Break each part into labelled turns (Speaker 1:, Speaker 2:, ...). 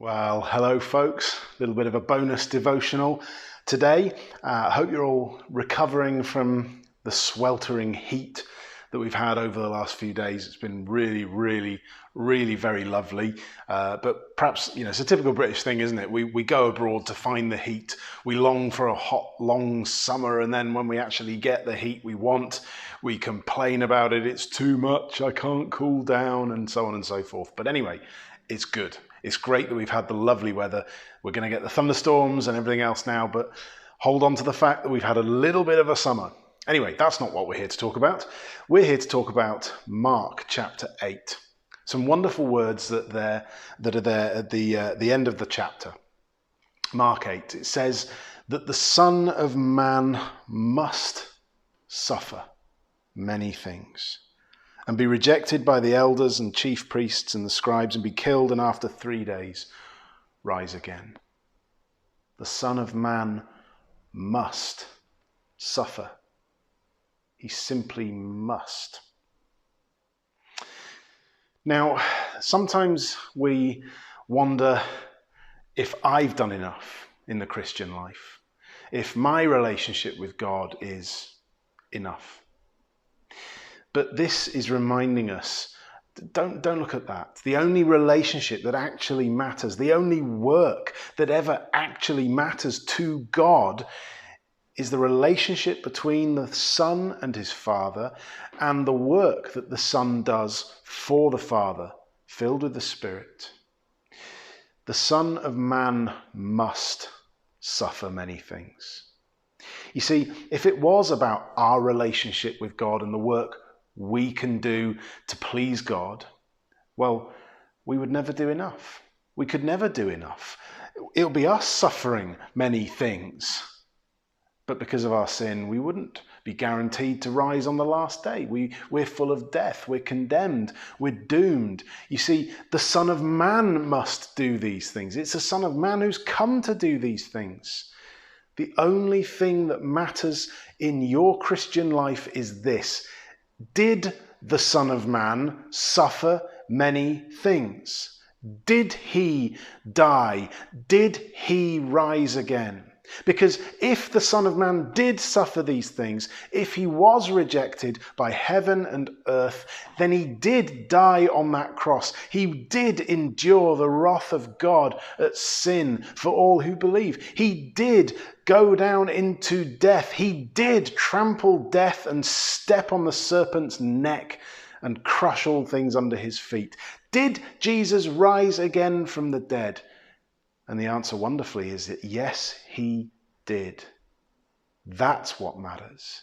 Speaker 1: Well, hello, folks. A little bit of a bonus devotional today. I hope you're all recovering from the sweltering heat that we've had over the last few days. It's been really very lovely. But perhaps, it's a typical British thing, isn't it? We go abroad to find the heat. We long for a hot, long summer. And then when we actually get the heat we want, we complain about it. It's too much. I can't cool down, and so on and so forth. But anyway, it's good. It's great that we've had the lovely weather. We're going to get the thunderstorms and everything else now, but hold on to the fact that we've had a little bit of a summer. Anyway, that's not what we're here to talk about. We're here to talk about Mark chapter 8. Some wonderful words that are there at the end of the chapter. Mark 8, it says that the Son of Man must suffer many things, and be rejected by the elders and chief priests and the scribes, and be killed, and after 3 days rise again. The Son of Man must suffer. He simply must. Now, sometimes we wonder if I've done enough in the Christian life, if my relationship with God is enough. But this is reminding us, don't look at that. The only relationship that actually matters, the only work that ever actually matters to God is the relationship between the Son and his Father, and the work that the Son does for the Father, filled with the Spirit. The Son of Man must suffer many things. You see, if it was about our relationship with God and the work we can do to please God, well, we would never do enough. We could never do enough. It'll be us suffering many things. But because of our sin, we wouldn't be guaranteed to rise on the last day. We're full of death. We're condemned. We're doomed. You see, the Son of Man must do these things. It's the Son of Man who's come to do these things. The only thing that matters in your Christian life is this: did the Son of Man suffer many things? Did he die? Did he rise again? Because if the Son of Man did suffer these things, if he was rejected by heaven and earth, then he did die on that cross. He did endure the wrath of God at sin for all who believe. He did go down into death. He did trample death and step on the serpent's neck and crush all things under his feet. Did Jesus rise again from the dead? And the answer, wonderfully, is that yes, he did. That's what matters.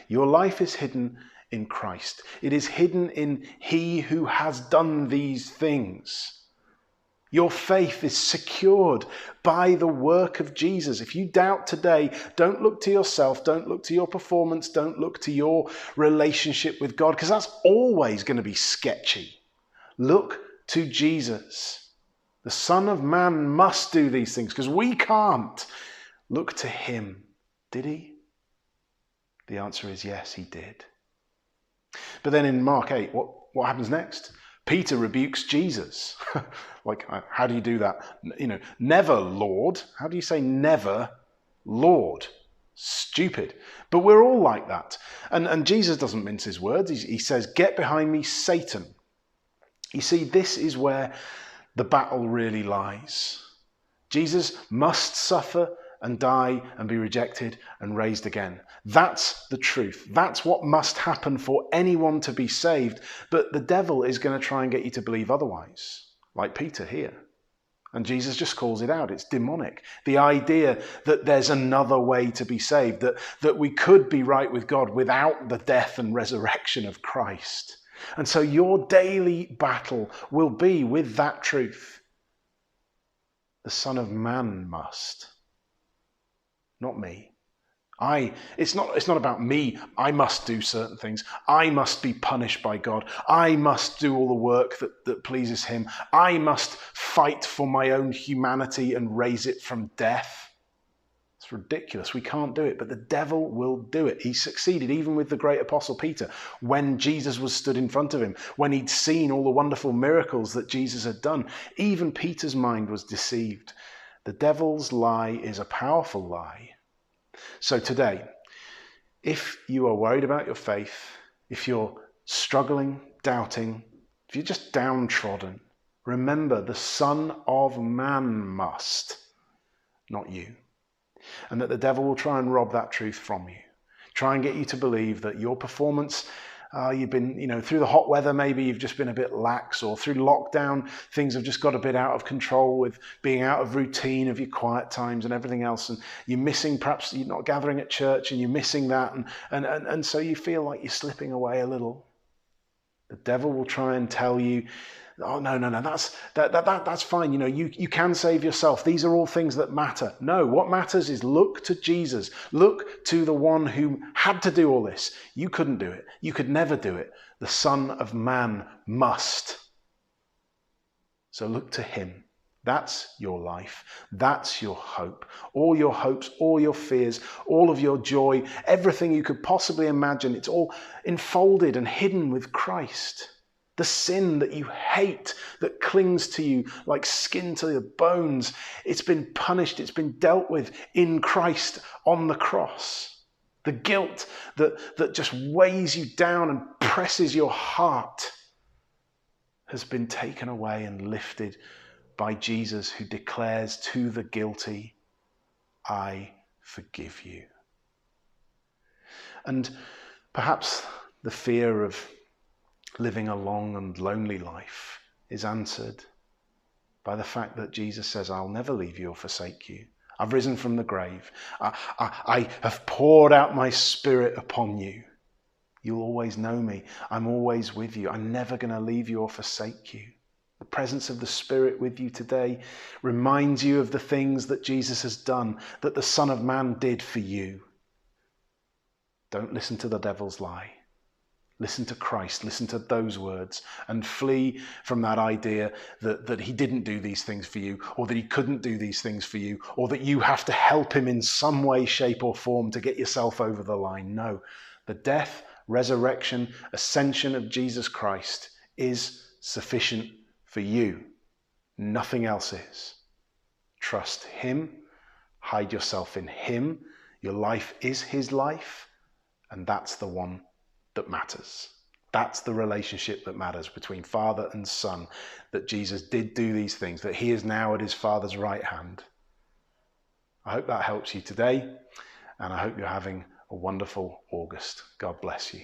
Speaker 1: Your life is hidden in Christ. It is hidden in he who has done these things. Your faith is secured by the work of Jesus. If you doubt today, don't look to yourself, don't look to your performance, don't look to your relationship with God, because that's always going to be sketchy. Look to Jesus. The Son of Man must do these things because we can't. Look to him. Did he? The answer is yes, he did. But then in Mark 8, what happens next? Peter rebukes Jesus. Like, how do you do that? Never, Lord. How do you say never, Lord? Stupid. But we're all like that. And Jesus doesn't mince his words. He says, get behind me, Satan. You see, this is where the battle really lies. Jesus must suffer and die and be rejected and raised again. That's the truth. That's what must happen for anyone to be saved. But the devil is going to try and get you to believe otherwise, like Peter here. And Jesus just calls it out. It's demonic. The idea that there's another way to be saved, that we could be right with God without the death and resurrection of Christ. And so your daily battle will be with that truth. The Son of Man must. Not me. It's not about me. I must do certain things. I must be punished by God. I must do all the work that pleases him. I must fight for my own humanity and raise it from death. It's It's ridiculous. We can't do it, but the devil will do it. He succeeded even with the great apostle Peter when Jesus was stood in front of him, when he'd seen all the wonderful miracles that Jesus had done. Even Peter's mind was deceived. The devil's lie is a powerful lie. So today, if you are worried about your faith, if you're struggling, doubting, if you're just downtrodden, remember the Son of Man must, not you. And that the devil will try and rob that truth from you. Try and get you to believe that your performance, you've been, through the hot weather, maybe you've just been a bit lax, or through lockdown, things have just got a bit out of control with being out of routine of your quiet times and everything else. And you're missing, perhaps you're not gathering at church and you're missing that. And so you feel like you're slipping away a little. The devil will try and tell you, oh, no, that's fine. You can save yourself. These are all things that matter. No, what matters is look to Jesus. Look to the one who had to do all this. You couldn't do it. You could never do it. The Son of Man must. So look to him. That's your life. That's your hope. All your hopes, all your fears, all of your joy, everything you could possibly imagine, it's all enfolded and hidden with Christ. The sin that you hate, that clings to you like skin to the bones, it's been punished, it's been dealt with in Christ on the cross. The guilt that just weighs you down and presses your heart has been taken away and lifted by Jesus, who declares to the guilty, I forgive you. And perhaps the fear of living a long and lonely life is answered by the fact that Jesus says, I'll never leave you or forsake you. I've risen from the grave. I have poured out my Spirit upon you. You'll always know me. I'm always with you. I'm never going to leave you or forsake you. The presence of the Spirit with you today reminds you of the things that Jesus has done, that the Son of Man did for you. Don't listen to the devil's lie. Listen to Christ, listen to those words, and flee from that idea that he didn't do these things for you, or that he couldn't do these things for you, or that you have to help him in some way, shape, or form to get yourself over the line. No, the death, resurrection, ascension of Jesus Christ is sufficient for you. Nothing else is. Trust him, hide yourself in him. Your life is his life, and that's the one that matters. That's the relationship that matters between Father and Son, that Jesus did do these things, that he is now at his Father's right hand. I hope that helps you today, and I hope you're having a wonderful August. God bless you.